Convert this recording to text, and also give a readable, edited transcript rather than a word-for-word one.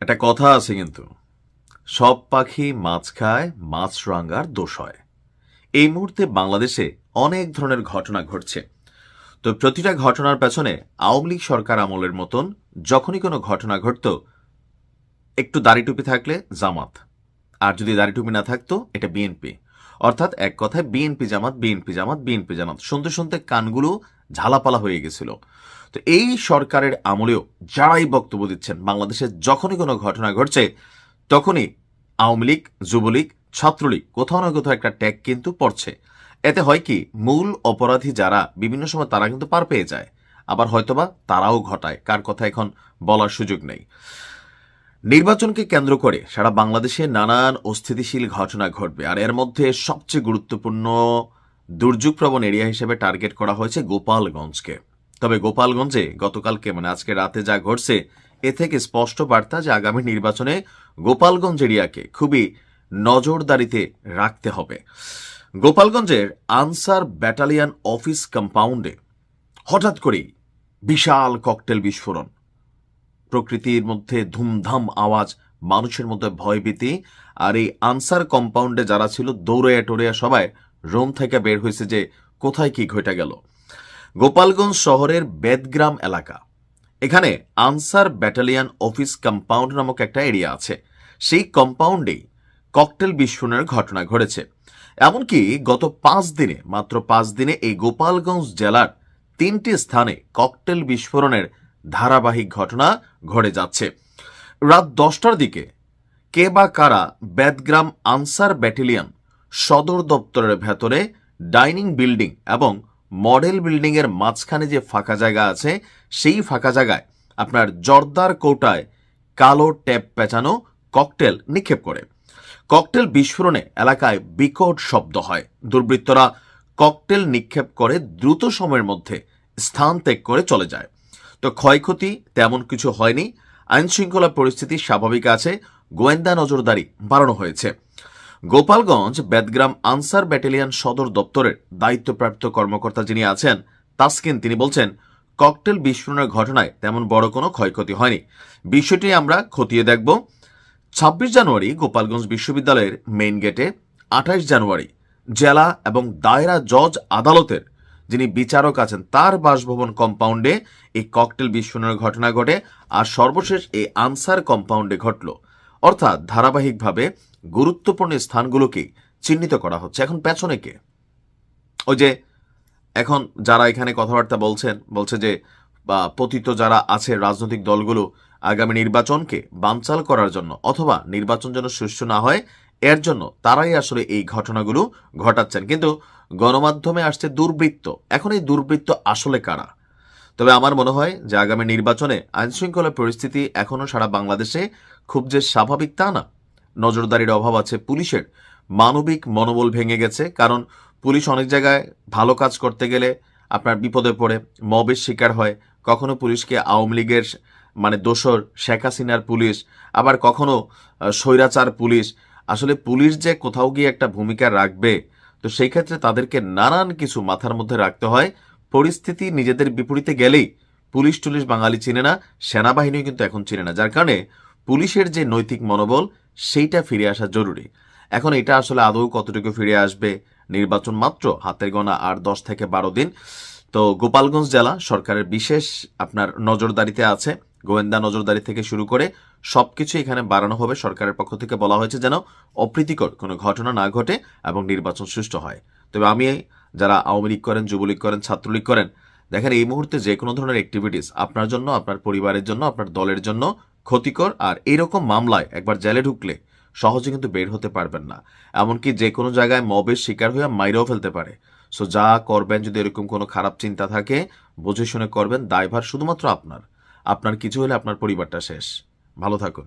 একটা কথা আছে কিন্তু, সব পাখি মাছ খায়, মাছরাঙার দোষ হয়। এই মুহূর্তে বাংলাদেশে অনেক ধরনের ঘটনা ঘটছে। তো প্রতিটা ঘটনার পেছনে আওয়ামী লীগ সরকার আমলের মতন যখনই কোনো ঘটনা ঘটত, একটু দাড়ি টুপি থাকলে জামাত, আর যদি দাড়ি টুপি না থাকতো এটা বিএনপি। অর্থাৎ এক কথায় বিএনপি জামাত, বিএনপি জামাত, বিএনপি জামাত, শুনতে শুনতে কানগুলো ঝালাপালা হয়ে গেছিল। তো এই সরকারের আমলেও যারাই বক্তব্য দিচ্ছেন, বাংলাদেশে যখনই কোনো ঘটনা ঘটছে তখনই আওয়ামী লীগ, যুবলীগ, ছাত্রলীগ কোথাও না কোথাও একটা ট্যাগ কিন্তু পড়ছে। এতে হয় কি, মূল অপরাধী যারা বিভিন্ন সময় তারা কিন্তু পার পেয়ে যায়, আবার হয়তোবা তারাও ঘটায়, কার কথা এখন বলার সুযোগ নেই। নির্বাচনকে কেন্দ্র করে সারা বাংলাদেশে নানান অস্থিতিশীল ঘটনা ঘটবে, আর এর মধ্যে সবচেয়ে গুরুত্বপূর্ণ দুর্যোগপ্রবণ এরিয়া হিসেবে টার্গেট করা হয়েছে গোপালগঞ্জকে। তবে গোপালগঞ্জে গতকালকে আজকে রাতে যা ঘটছে, এ থেকে স্পষ্ট বার্তা যে আগামী নির্বাচনে গোপালগঞ্জ এরিয়াকে খুবই নজরদারিতে রাখতে হবে। গোপালগঞ্জের আনসার ব্যাটালিয়ন অফিস কম্পাউন্ডে হঠাৎ করেই বিশাল ককটেল বিস্ফোরণ, প্রকৃতির মধ্যে ধুমধাম আওয়াজ, মানুষের মধ্যে ভয়ভীতি, আর এই আনসার কম্পাউন্ডে যারা ছিল দৌড়াইয়া টোড়াইয়া সবাই রোম থেকে বের হয়েছে যে কোথায় কি ঘটে গেল। গোপালগঞ্জ শহরের বেদগ্রাম এলাকা, এখানে আনসার ব্যাটালিয়ন অফিস কম্পাউন্ড নামক একটা এরিয়া আছে। সেই কম্পাউন্ডেই ককটেল বিস্ফোরণের ঘটনা ঘটেছে। এমনকি গত 5 দিনে, মাত্র 5 দিনে এই গোপালগঞ্জ জেলার 3টি স্থানে ককটেল বিস্ফোরণের ধারাবাহিক ঘটনা ঘটে যাচ্ছে। রাত 10টার দিকে কে বা কারা বেদগ্রাম আনসার ব্যাটালিয়ন সদর দপ্তরের ভেতরে ডাইনিং বিল্ডিং এবং মডেল বিল্ডিং এর মাঝখানে যে ফাঁকা জায়গা আছে, সেই ফাঁকা জায়গায় আপনার জর্দার কৌটায় কালো ট্যাপ পেঁচানো ককটেল নিক্ষেপ করে। ককটেল বিস্ফোরণে এলাকায় বিকট শব্দ হয়। দুর্বৃত্তরা ককটেল নিক্ষেপ করে দ্রুত সময়ের মধ্যে স্থান ত্যাগ করে চলে যায়। তো ক্ষয়ক্ষতি তেমন কিছু হয়নি, আইনশৃঙ্খলা পরিস্থিতি স্বাভাবিক আছে, গোয়েন্দা নজরদারি বাড়ানো হয়েছে। গোপালগঞ্জ বেদগ্রাম আনসার ব্যাটালিয়ন সদর দপ্তরের দায়িত্বপ্রাপ্ত কর্মকর্তা যিনি আছেন, তাসকিন, তিনি বলছেন ককটেল বিস্ফোরণের ঘটনায় তেমন বড় কোনো ক্ষয়ক্ষতি হয়নি, বিষয়টি আমরা খতিয়ে দেখব। 26 জানুয়ারি গোপালগঞ্জ বিশ্ববিদ্যালয়ের মেইন গেটে, 28 জানুয়ারি জেলা এবং দায়রা জজ আদালতের যিনি বিচারক আছেন তার বাসভবন কম্পাউন্ডে এই ককটেল বিস্ফোরণের ঘটনা ঘটে, আর সর্বশেষ এই আনসার কম্পাউন্ডে ঘটল। অর্থাৎ ধারাবাহিকভাবে গুরুত্বপূর্ণ স্থানগুলোকে চিহ্নিত করা হচ্ছে। এখন পেছনে কে? ওই যে এখন যারা এখানে কথাবার্তা বলছে যে পতিত যারা আছে রাজনৈতিক দলগুলো আগামী নির্বাচনকে বানচাল করার জন্য অথবা নির্বাচন যেন সুষ্ঠু না হয় এর জন্য তারাই আসলে এই ঘটনাগুলো ঘটাচ্ছেন। কিন্তু গণমাধ্যমে আসছে দুর্বৃত্ত। এখন এই দুর্বৃত্ত আসলে কারা? তবে আমার মনে হয় যে আগামী নির্বাচনে আইনশৃঙ্খলা পরিস্থিতি এখনো সারা বাংলাদেশে খুব যে স্বাভাবিক তা না। নজরদারির অভাব আছে, পুলিশের মানবিক মনোবল ভেঙে গেছে, কারণ পুলিশ অনেক জায়গায় ভালো কাজ করতে গেলে আপনার বিপদে পড়ে মবের শিকার হয়। কখনো পুলিশকে আওয়ামী লীগের দোসর শেখ হাসিনার পুলিশ, আবার কখনো স্বৈরাচার পুলিশ। আসলে পুলিশ যে কোথাও গিয়ে একটা ভূমিকা রাখবে, তো সেই ক্ষেত্রে তাদেরকে নানান কিছু মাথার মধ্যে রাখতে হয়। পরিস্থিতি নিজেদের বিপরীতে গেলেই পুলিশ টুলিশ বাঙালি চিনে না, সেনাবাহিনীও কিন্তু এখন চিনে না, যার কারণে পুলিশের যে নৈতিক মনোবল সেইটা ফিরে আসা জরুরি। এখন এটা আসলে আদৌ কতটুকু ফিরে আসবে? নির্বাচন মাত্র হাতের গোনা আর 10 থেকে 12 দিন। তো গোপালগঞ্জ জেলা সরকারের বিশেষ আপনার নজরদারিতে আছে, গোয়েন্দা নজরদারি থেকে শুরু করে সবকিছু এখানে বাড়ানো হবে। সরকারের পক্ষ থেকে বলা হয়েছে যেন অপ্রীতিকর কোনো ঘটনা না ঘটে এবং নির্বাচন সুষ্ঠু হয়। তবে আমি, যারা আওয়ামী লীগ করেন, যুবলীগ করেন, ছাত্রলীগ করেন, দেখেন এই মুহূর্তে যে কোনো ধরনের অ্যাক্টিভিটিস আপনার জন্য, আপনার পরিবারের জন্য, আপনার দলের জন্য ক্ষতিকর। আর এইরকম মামলায় একবার জেলে ঢুকলে সহজে কিন্তু বের হতে পারবেন না। এমনকি যে কোনো জায়গায় মবের শিকার হয়ে মাইরেও ফেলতে পারে। সো যা করবেন, যদি এরকম কোনো খারাপ চিন্তা থাকে, বুঝে শুনে করবেন। দায়ভার শুধুমাত্র আপনার। আপনার কিছু হলে আপনার পরিবারটা শেষ। ভালো থাকুন।